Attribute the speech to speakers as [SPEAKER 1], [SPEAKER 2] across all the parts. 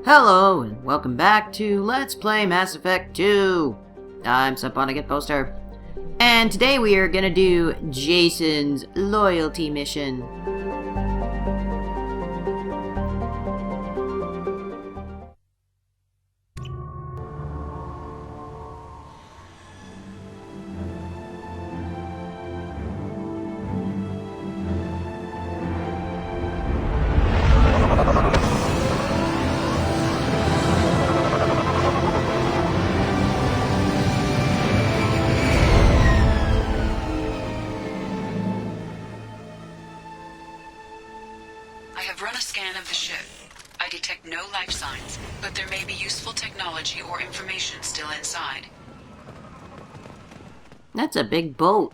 [SPEAKER 1] Hello, and welcome back to Let's Play Mass Effect 2. I'm Get Poster, and today we are gonna do Jason's loyalty mission.
[SPEAKER 2] I detect no life signs, but there may be useful technology or information still inside.
[SPEAKER 1] That's a big boat.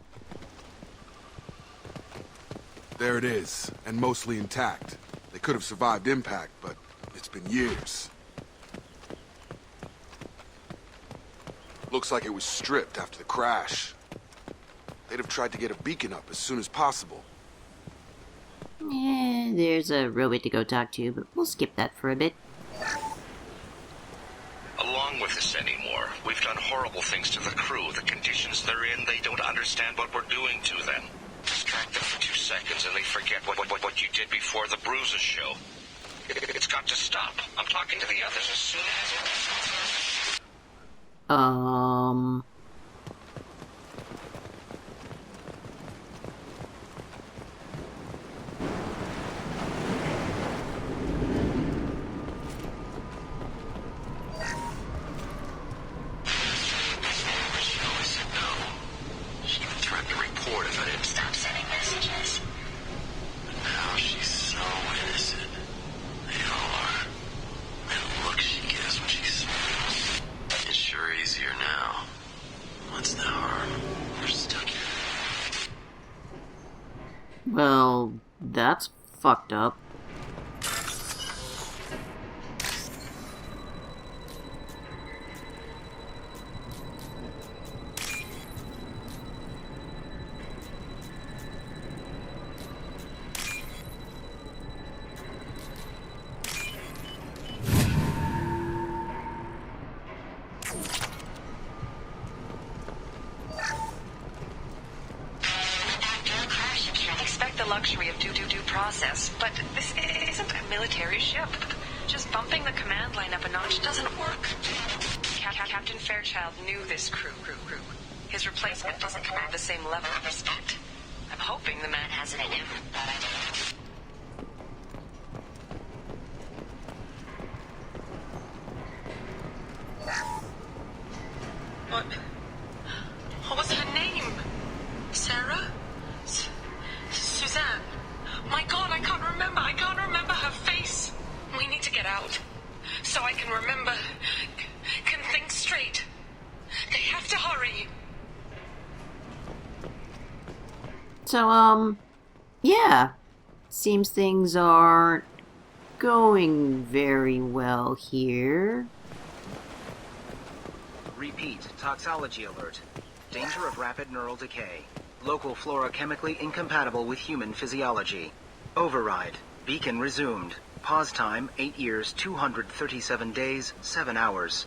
[SPEAKER 3] There it is, and mostly intact. They could have survived impact, but it's been years. Looks like it was stripped after the crash. They'd have tried to get a beacon up as soon as possible.
[SPEAKER 1] There's a robot to go talk to, but we'll skip that for a bit.
[SPEAKER 4] Along with this anymore. We've done horrible things to the crew. The conditions they're in, they don't understand what we're doing to them. Distract them for 2 seconds and they forget what you did before the bruises show. It's got to stop. I'm talking to the others as soon as...
[SPEAKER 1] Well, that's fucked up.
[SPEAKER 2] Luxury of due process, but this isn't a military ship. Just bumping the command line up a notch doesn't work. Captain Fairchild knew this crew. His replacement doesn't command the same level of respect. I'm hoping the man has it in him, but I don't know. What was her name? Sarah? Suzanne. My God, I can't remember her face. We need to get out. So I can remember. Can think straight. They have to hurry.
[SPEAKER 1] So, yeah. Seems things aren't going very well here.
[SPEAKER 5] Repeat, toxology alert. Danger of rapid neural decay. Local flora chemically incompatible with human physiology. Override. Beacon resumed. Pause time 8 years, 237 days, 7 hours.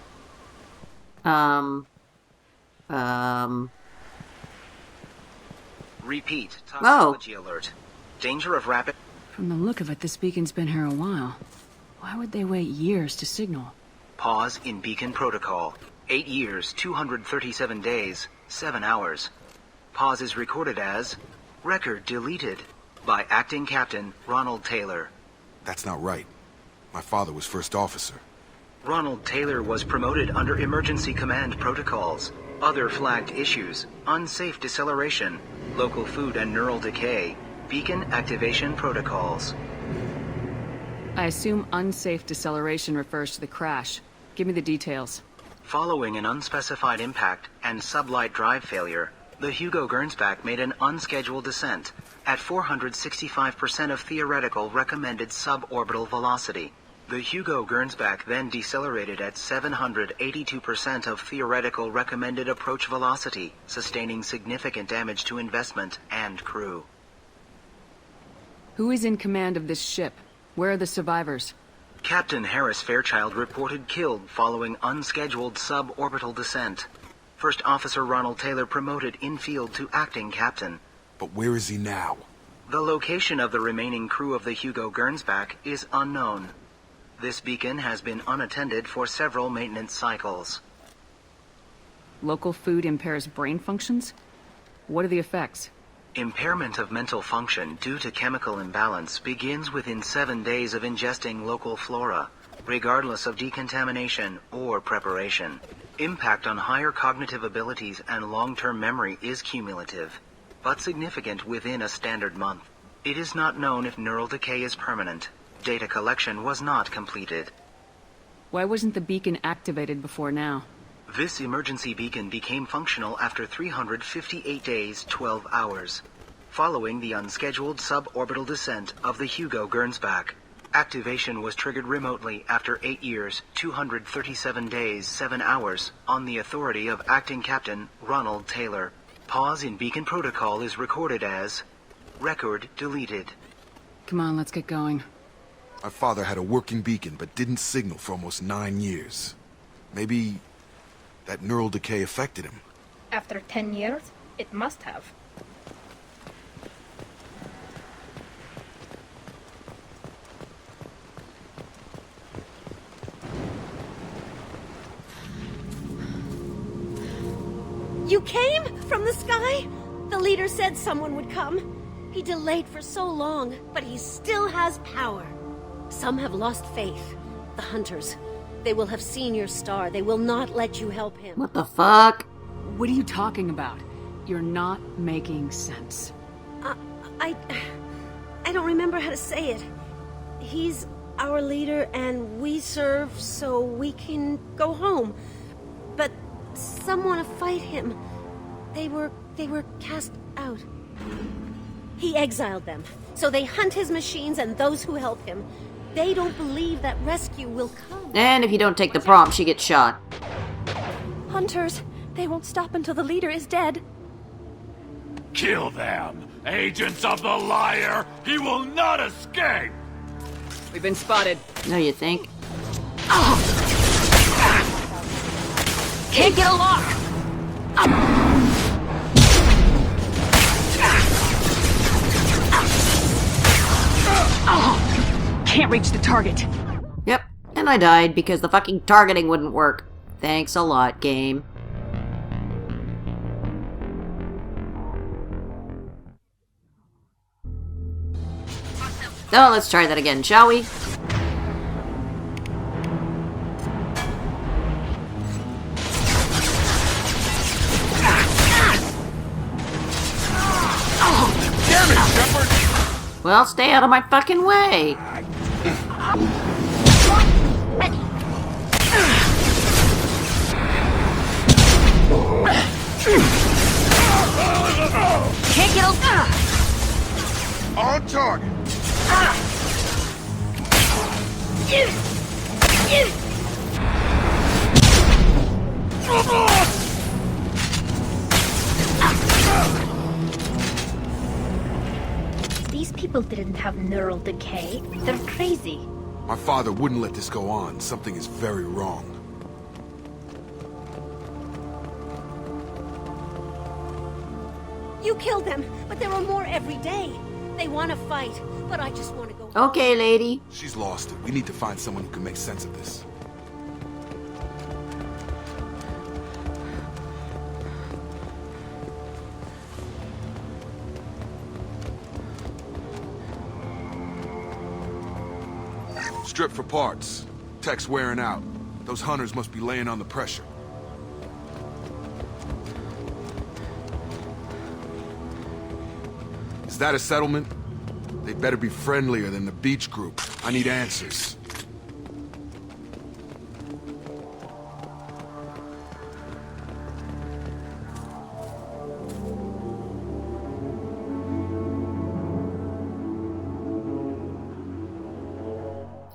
[SPEAKER 5] Repeat. Toxology alert. Danger of rapid...
[SPEAKER 6] From the look of it, this beacon's been here a while. Why would they wait years to signal?
[SPEAKER 5] Pause in beacon protocol. 8 years, 237 days, 7 hours. Pause is recorded as record deleted by acting captain Ronald Taylor.
[SPEAKER 3] That's not right. My father was first officer.
[SPEAKER 5] Ronald Taylor was promoted under emergency command protocols. Other flagged issues: unsafe deceleration, local food and neural decay, beacon activation protocols.
[SPEAKER 6] I assume unsafe deceleration refers to the crash. Give me the details.
[SPEAKER 5] Following an unspecified impact and sublight drive failure, the Hugo Gernsback made an unscheduled descent at 465% of theoretical recommended suborbital velocity. The Hugo Gernsback then decelerated at 782% of theoretical recommended approach velocity, sustaining significant damage to investment and crew.
[SPEAKER 6] Who is in command of this ship? Where are the survivors?
[SPEAKER 5] Captain Harris Fairchild reported killed following unscheduled suborbital descent. First Officer Ronald Taylor promoted in-field to acting captain.
[SPEAKER 3] But where is he now?
[SPEAKER 5] The location of the remaining crew of the Hugo Gernsback is unknown. This beacon has been unattended for several maintenance cycles.
[SPEAKER 6] Local food impairs brain functions? What are the effects?
[SPEAKER 5] Impairment of mental function due to chemical imbalance begins within 7 days of ingesting local flora, regardless of decontamination or preparation. Impact on higher cognitive abilities and long-term memory is cumulative, but significant within a standard month. It is not known if neural decay is permanent. Data collection was not completed.
[SPEAKER 6] Why wasn't the beacon activated before now?
[SPEAKER 5] This emergency beacon became functional after 358 days, 12 hours, following the unscheduled suborbital descent of the Hugo Gernsback. Activation was triggered remotely after 8 years, 237 days, 7 hours, on the authority of Acting Captain Ronald Taylor. Pause in beacon protocol is recorded as record deleted.
[SPEAKER 6] Come on, let's get going.
[SPEAKER 3] My father had a working beacon, but didn't signal for almost 9 years. Maybe that neural decay affected him.
[SPEAKER 7] After 10 years, it must have.
[SPEAKER 8] You came from the sky? The leader said someone would come. He delayed for so long, but he still has power. Some have lost faith. The hunters. They will have seen your star. They will not let you help him.
[SPEAKER 1] What the fuck?
[SPEAKER 6] What are you talking about? You're not making sense.
[SPEAKER 8] I don't remember how to say it. He's our leader and we serve so we can go home. But some want to fight him. They were cast out. He exiled them. So they hunt his machines and those who help him. They don't believe that rescue will come.
[SPEAKER 1] And if you don't take the prompt, she gets shot.
[SPEAKER 8] Hunters, they won't stop until the leader is dead.
[SPEAKER 9] Kill them! Agents of the liar! He will not escape!
[SPEAKER 6] We've been spotted.
[SPEAKER 1] No, you think?
[SPEAKER 6] Can't get a lock! Can't reach the target.
[SPEAKER 1] Yep, and I died because the fucking targeting wouldn't work. Thanks a lot, game. Oh, let's try that again, shall we?
[SPEAKER 3] Damn it, Shepard!
[SPEAKER 1] Well, stay out of my fucking way.
[SPEAKER 6] Can't get a...
[SPEAKER 3] On target!
[SPEAKER 7] These people didn't have neural decay. They're crazy.
[SPEAKER 3] My father wouldn't let this go on. Something is very wrong.
[SPEAKER 8] You killed them, but there are more every day. They want to fight, but I just want to go.
[SPEAKER 1] Okay, lady.
[SPEAKER 3] She's lost it. We need to find someone who can make sense of this. Strip for parts. Tech's wearing out. Those hunters must be laying on the pressure. Is that a settlement? They better be friendlier than the beach group. I need answers.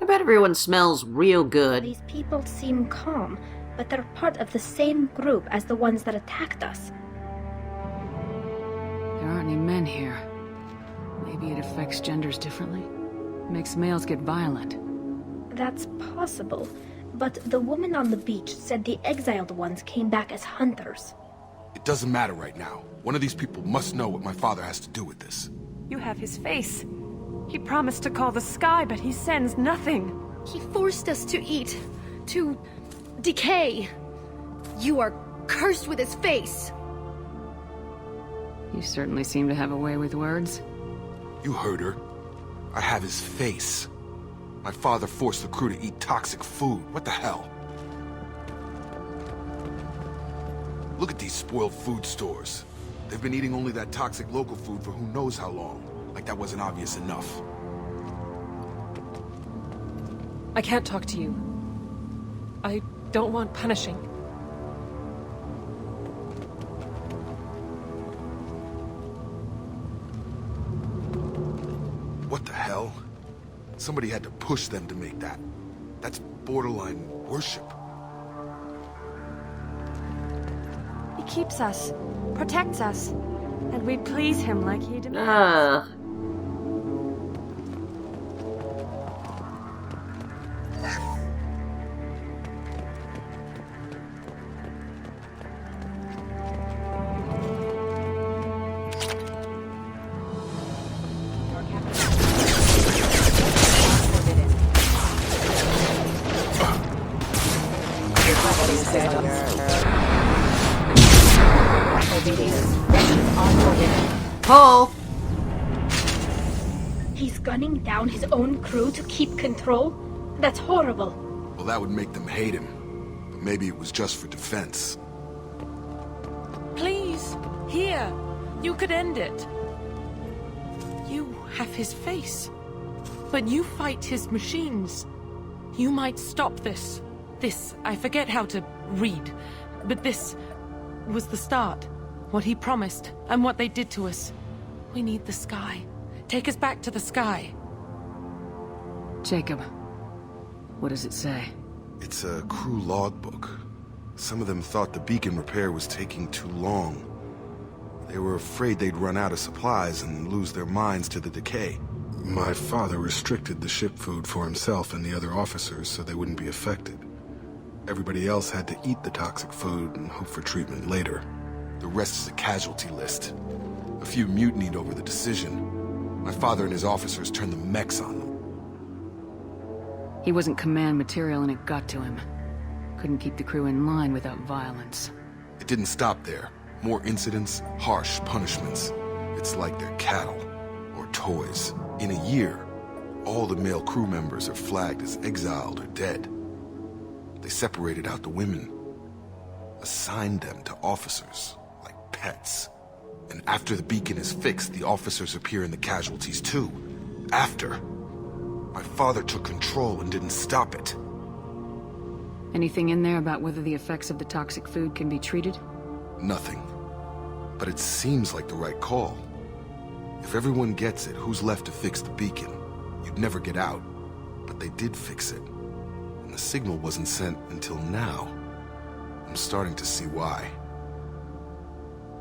[SPEAKER 1] I bet everyone smells real good.
[SPEAKER 7] These people seem calm, but they're part of the same group as the ones that attacked us.
[SPEAKER 6] There aren't any men here. Maybe it affects genders differently. Makes males get violent.
[SPEAKER 7] That's possible, but the woman on the beach said the exiled ones came back as hunters.
[SPEAKER 3] It doesn't matter right now. One of these people must know what my father has to do with this.
[SPEAKER 10] You have his face. He promised to call the sky, but he sends nothing.
[SPEAKER 11] He forced us to eat, to decay. You are cursed with his face.
[SPEAKER 6] You certainly seem to have a way with words.
[SPEAKER 3] You heard her. I have his face. My father forced the crew to eat toxic food. What the hell? Look at these spoiled food stores. They've been eating only that toxic local food for who knows how long. Like that wasn't obvious enough.
[SPEAKER 10] I can't talk to you. I don't want punishing.
[SPEAKER 3] What the hell? Somebody had to push them to make that. That's borderline worship.
[SPEAKER 10] He keeps us, protects us, and we please him like he demands.
[SPEAKER 1] Ugh. Pull!
[SPEAKER 7] He's gunning down his own crew to keep control? That's horrible.
[SPEAKER 3] Well, that would make them hate him. But maybe it was just for defense.
[SPEAKER 10] Please, here. You could end it. You have his face. But you fight his machines. You might stop this. This, I forget how to read. But this was the start. What he promised, and what they did to us. We need the sky. Take us back to the sky.
[SPEAKER 6] Jacob, what does it say?
[SPEAKER 3] It's a crew logbook. Some of them thought the beacon repair was taking too long. They were afraid they'd run out of supplies and lose their minds to the decay. My father restricted the ship food for himself and the other officers so they wouldn't be affected. Everybody else had to eat the toxic food and hope for treatment later. The rest is a casualty list. A few mutinied over the decision. My father and his officers turned the mechs on them.
[SPEAKER 6] He wasn't command material and it got to him. Couldn't keep the crew in line without violence.
[SPEAKER 3] It didn't stop there. More incidents, harsh punishments. It's like they're cattle or toys. In a year, all the male crew members are flagged as exiled or dead. They separated out the women, assigned them to officers like pets. And after the beacon is fixed, the officers appear in the casualties too. After. My father took control and didn't stop it.
[SPEAKER 6] Anything in there about whether the effects of the toxic food can be treated?
[SPEAKER 3] Nothing. But it seems like the right call. If everyone gets it, who's left to fix the beacon? You'd never get out. But they did fix it. And the signal wasn't sent until now. I'm starting to see why.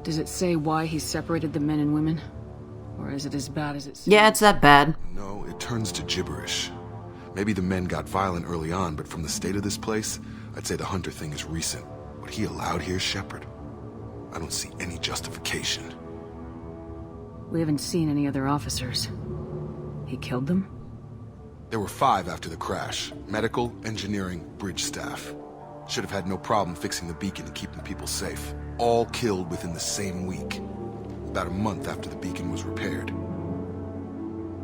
[SPEAKER 6] Does it say why he separated the men and women? Or is it as bad as it seems?
[SPEAKER 1] Yeah, it's that bad.
[SPEAKER 3] No, it turns to gibberish. Maybe the men got violent early on, but from the state of this place, I'd say the Hunter thing is recent. What he allowed here, Shepard, I don't see any justification.
[SPEAKER 6] We haven't seen any other officers. He killed them?
[SPEAKER 3] There were 5 after the crash. Medical, engineering, bridge staff. Should have had no problem fixing the beacon and keeping people safe. All killed within the same week. About a month after the beacon was repaired.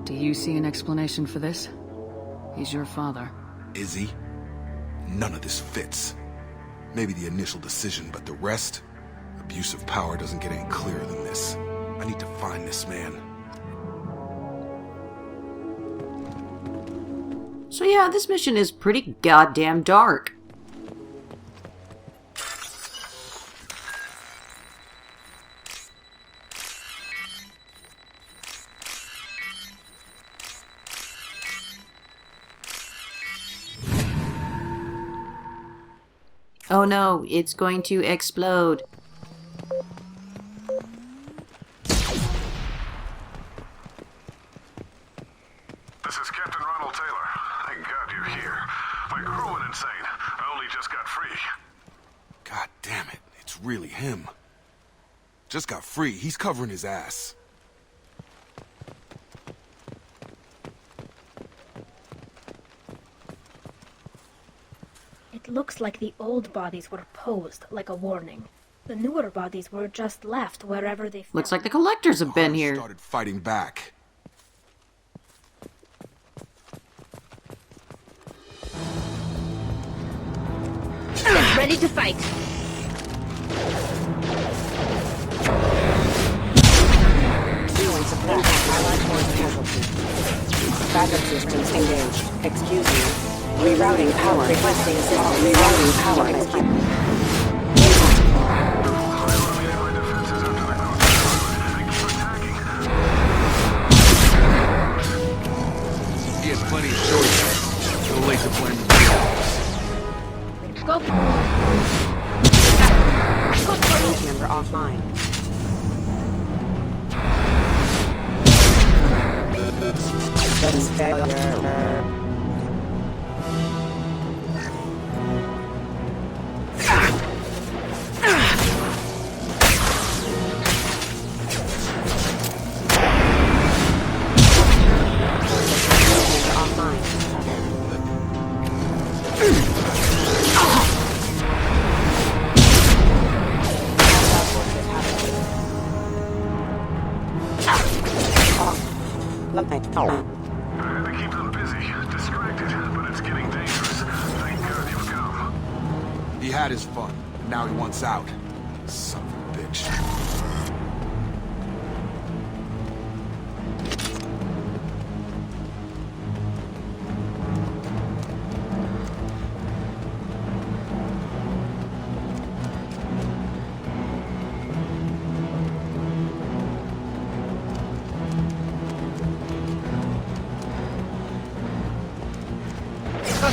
[SPEAKER 6] Do you see an explanation for this? He's your father.
[SPEAKER 3] Is he? None of this fits. Maybe the initial decision, but the rest? Abuse of power doesn't get any clearer than this. I need to find this man.
[SPEAKER 1] So yeah, this mission is pretty goddamn dark. Oh no, it's going to explode.
[SPEAKER 12] This is Captain Ronald Taylor. Thank God you're here. insane. I only just got free.
[SPEAKER 3] God damn it, it's really him. Just got free, he's covering his ass.
[SPEAKER 7] It looks like the old bodies were posed like a warning. The newer bodies were just left wherever they fell.
[SPEAKER 1] Looks like the collectors have been here.
[SPEAKER 3] Started fighting back.
[SPEAKER 11] Ready to fight.
[SPEAKER 13] Backup systems engaged. Excuse me. Rerouting power. Requesting system. Rerouting power.
[SPEAKER 3] He has plenty of choices. Too late to blame the
[SPEAKER 11] Go.
[SPEAKER 13] Member offline.
[SPEAKER 12] I had to keep them busy, distracted, but it's getting dangerous. Thank God you've come.
[SPEAKER 3] He had his fun, and now he wants out. Son of a bitch.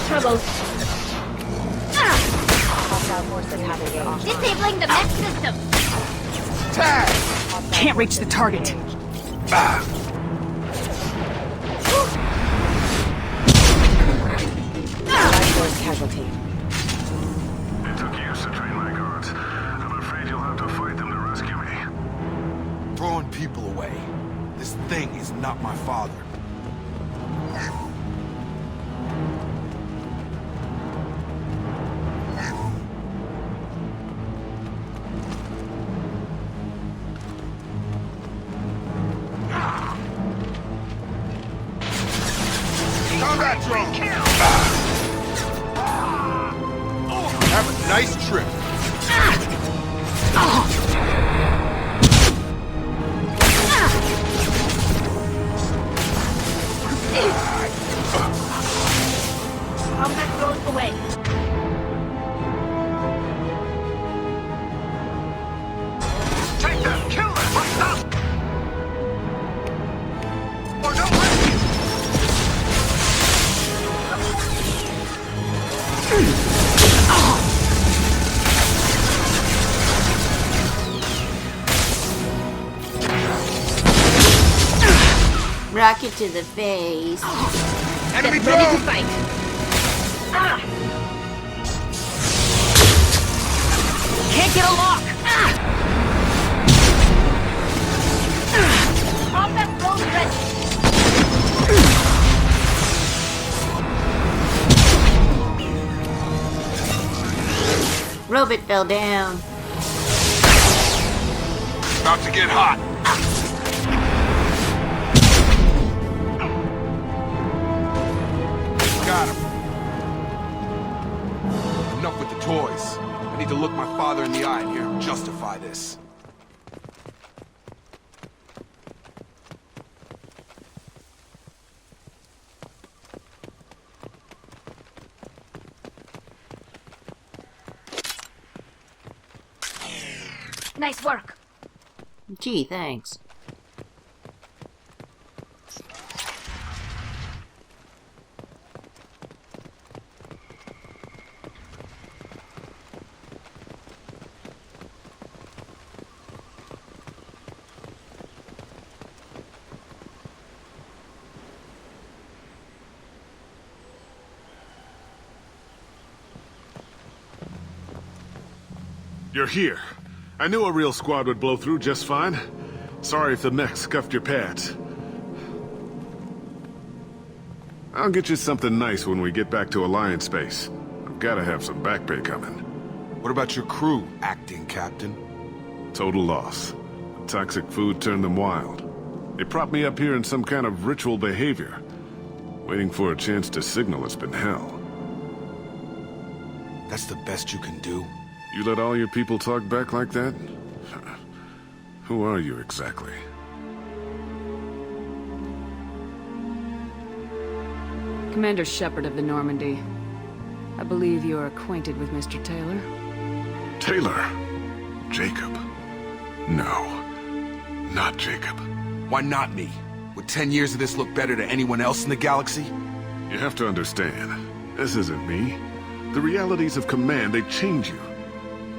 [SPEAKER 7] Trouble.
[SPEAKER 11] Disabling the mech system.
[SPEAKER 6] Can't reach the target.
[SPEAKER 13] Force casualty.
[SPEAKER 12] It took years to train my guards. I'm afraid you'll have to fight them to rescue me.
[SPEAKER 3] Throwing people away. This thing is not my father. Combat drone! Have a nice trip.
[SPEAKER 7] Combat drones away.
[SPEAKER 4] Take them! Kill them! Stop! Or don't rescue!
[SPEAKER 1] Rocket to the face.
[SPEAKER 3] Enemy
[SPEAKER 11] Ready to
[SPEAKER 3] drone!
[SPEAKER 11] fight.
[SPEAKER 6] Can't get a lock!
[SPEAKER 11] Combat drone ready.
[SPEAKER 1] Robot fell down.
[SPEAKER 3] About to get hot. Got him. Enough with the toys. I need to look my father in the eye and hear him justify this.
[SPEAKER 11] Nice work.
[SPEAKER 1] Gee, thanks.
[SPEAKER 12] You're here. I knew a real squad would blow through just fine. Sorry if the mech scuffed your pads. I'll get you something nice when we get back to Alliance space. I've gotta have some back pay coming.
[SPEAKER 3] What about your crew, acting captain?
[SPEAKER 12] Total loss. The toxic food turned them wild. They propped me up here in some kind of ritual behavior. Waiting for a chance to signal has been hell.
[SPEAKER 3] That's the best you can do?
[SPEAKER 12] You let all your people talk back like that? Who are you exactly?
[SPEAKER 6] Commander Shepard of the Normandy. I believe you're acquainted with Mr. Taylor.
[SPEAKER 12] Taylor? Jacob? No. Not Jacob.
[SPEAKER 3] Why not me? Would 10 years of this look better to anyone else in the galaxy?
[SPEAKER 12] You have to understand, this isn't me. The realities of command, they change you.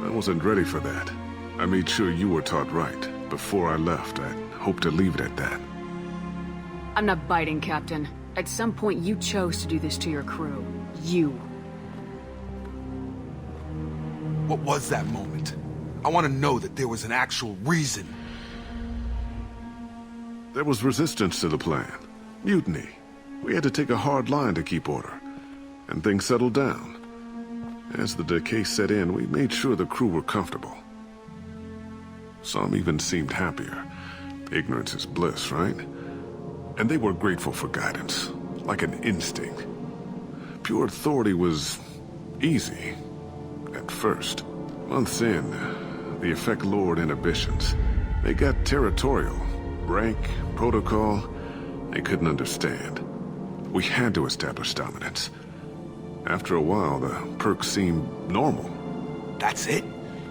[SPEAKER 12] I wasn't ready for that. I made sure you were taught right. Before I left, I hoped to leave it at that.
[SPEAKER 6] I'm not biting, Captain. At some point, you chose to do this to your crew. You.
[SPEAKER 3] What was that moment? I want to know that there was an actual reason.
[SPEAKER 12] There was resistance to the plan. Mutiny. We had to take a hard line to keep order. And things settled down. As the decay set in, we made sure the crew were comfortable. Some even seemed happier. Ignorance is bliss, right? And they were grateful for guidance, like an instinct. Pure authority was easy, at first. Months in, the effect lowered inhibitions. They got territorial. Rank, protocol, they couldn't understand. We had to establish dominance. After a while, the perks seemed normal.
[SPEAKER 3] That's it?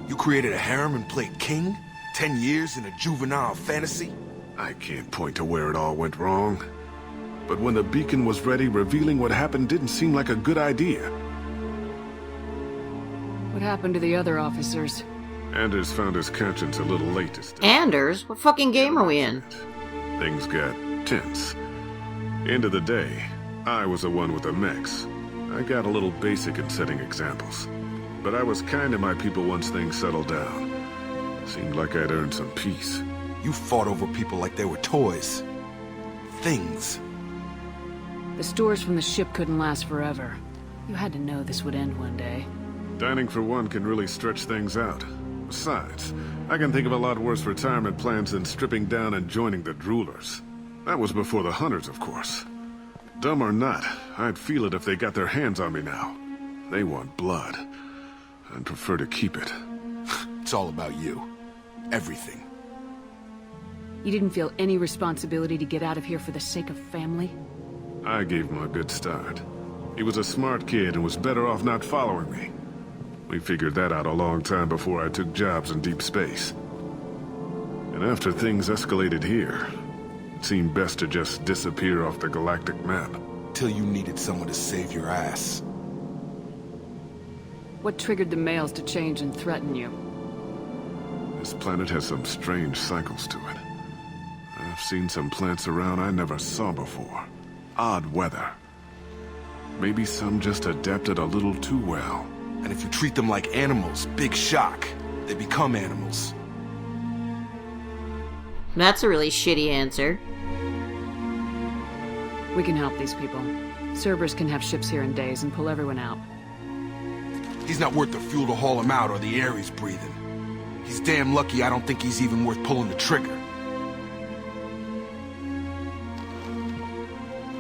[SPEAKER 3] You created a harem and played king? 10 years in a juvenile fantasy?
[SPEAKER 12] I can't point to where it all went wrong. But when the beacon was ready, revealing what happened didn't seem like a good idea.
[SPEAKER 6] What happened to the other officers?
[SPEAKER 12] Anders found his conscience a little late to start.
[SPEAKER 1] Anders? What fucking game are we in?
[SPEAKER 12] Things got tense. End of the day, I was the one with the mechs. I got a little basic in setting examples. But I was kind to my people once things settled down. Seemed like I'd earned some peace.
[SPEAKER 3] You fought over people like they were toys. Things.
[SPEAKER 6] The stores from the ship couldn't last forever. You had to know this would end one day.
[SPEAKER 12] Dining for one can really stretch things out. Besides, I can think of a lot worse retirement plans than stripping down and joining the droolers. That was before the hunters, of course. Dumb or not, I'd feel it if they got their hands on me now. They want blood. I'd prefer to keep it.
[SPEAKER 3] It's all about you. Everything.
[SPEAKER 6] You didn't feel any responsibility to get out of here for the sake of family?
[SPEAKER 12] I gave him a good start. He was a smart kid and was better off not following me. We figured that out a long time before I took jobs in deep space. And after things escalated here, it seemed best to just disappear off the galactic map.
[SPEAKER 3] Till you needed someone to save your ass.
[SPEAKER 6] What triggered the males to change and threaten you?
[SPEAKER 12] This planet has some strange cycles to it. I've seen some plants around I never saw before. Odd weather. Maybe some just adapted a little too well.
[SPEAKER 3] And if you treat them like animals, big shock. They become animals.
[SPEAKER 1] That's a really shitty answer.
[SPEAKER 6] We can help these people. Cerberus can have ships here in days and pull everyone out.
[SPEAKER 3] He's not worth the fuel to haul him out or the air he's breathing. He's damn lucky I don't think he's even worth pulling the trigger.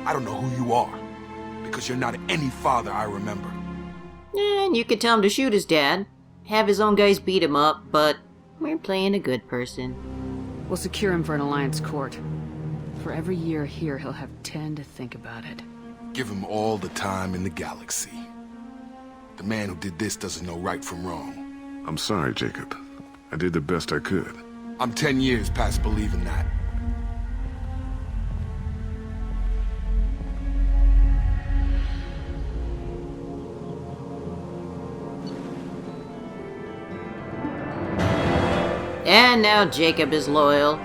[SPEAKER 3] I don't know who you are, because you're not any father I remember.
[SPEAKER 1] And you could tell him to shoot his dad. Have his own guys beat him up, but we're playing a good person.
[SPEAKER 6] We'll secure him for an Alliance court. For every year here, he'll have 10 to think about it.
[SPEAKER 3] Give him all the time in the galaxy. The man who did this doesn't know right from wrong.
[SPEAKER 12] I'm sorry, Jacob. I did the best I could.
[SPEAKER 3] I'm 10 years past believing that.
[SPEAKER 1] And now Jacob is loyal.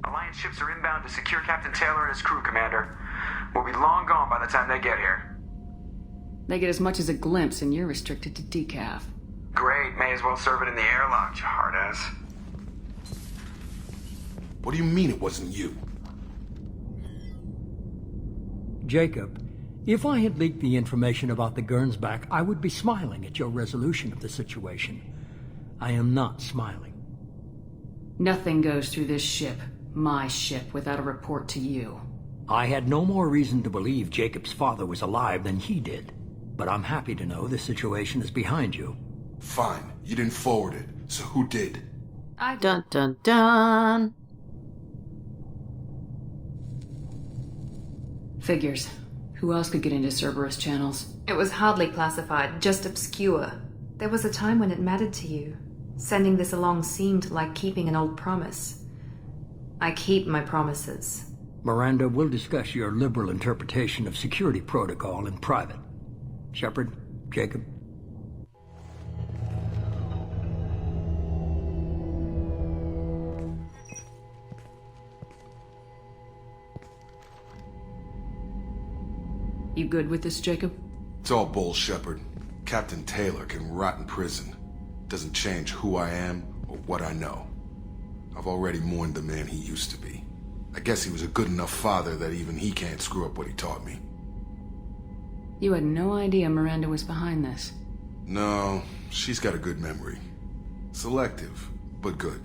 [SPEAKER 14] Alliance ships are inbound to secure Captain Taylor and his crew, Commander. We'll be long gone by the time they get here.
[SPEAKER 6] They get as much as a glimpse, and you're restricted to decaf.
[SPEAKER 14] Great, may as well serve it in the airlock, you hard ass.
[SPEAKER 3] What do you mean it wasn't you?
[SPEAKER 15] Jacob, if I had leaked the information about the Gernsback, I would be smiling at your resolution of the situation. I am not smiling.
[SPEAKER 6] Nothing goes through this ship, my ship, without a report to you.
[SPEAKER 15] I had no more reason to believe Jacob's father was alive than he did. But I'm happy to know the situation is behind you.
[SPEAKER 3] Fine. You didn't forward it. So who did?
[SPEAKER 1] Dun dun dun.
[SPEAKER 6] Figures. Who else could get into Cerberus channels?
[SPEAKER 16] It was hardly classified, just obscure. There was a time when it mattered to you. Sending this along seemed like keeping an old promise. I keep my promises.
[SPEAKER 15] Miranda, we'll discuss your liberal interpretation of security protocol in private. Shepard, Jacob.
[SPEAKER 6] You good with this, Jacob?
[SPEAKER 3] It's all bull, Shepard. Captain Taylor can rot in prison. Doesn't change who I am or what I know. I've already mourned the man he used to be. I guess he was a good enough father that even he can't screw up what he taught me.
[SPEAKER 6] You had no idea Miranda was behind this.
[SPEAKER 3] No, she's got a good memory. Selective, but good.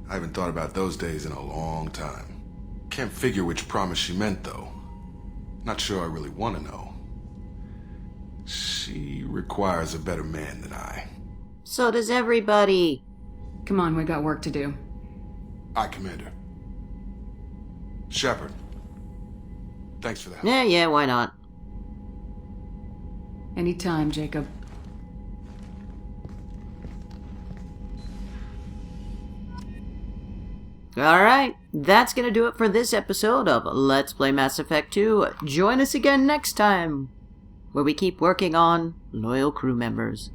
[SPEAKER 3] I haven't thought about those days in a long time. Can't figure which promise she meant, though. Not sure I really want to know. She requires a better man than I.
[SPEAKER 1] So does everybody.
[SPEAKER 6] Come on, we got work to do.
[SPEAKER 3] Aye, Commander. Shepard. Thanks for that.
[SPEAKER 1] Yeah, why not?
[SPEAKER 6] Anytime, Jacob.
[SPEAKER 1] Alright, that's gonna do it for this episode of Let's Play Mass Effect 2. Join us again next time, where we keep working on loyal crew members.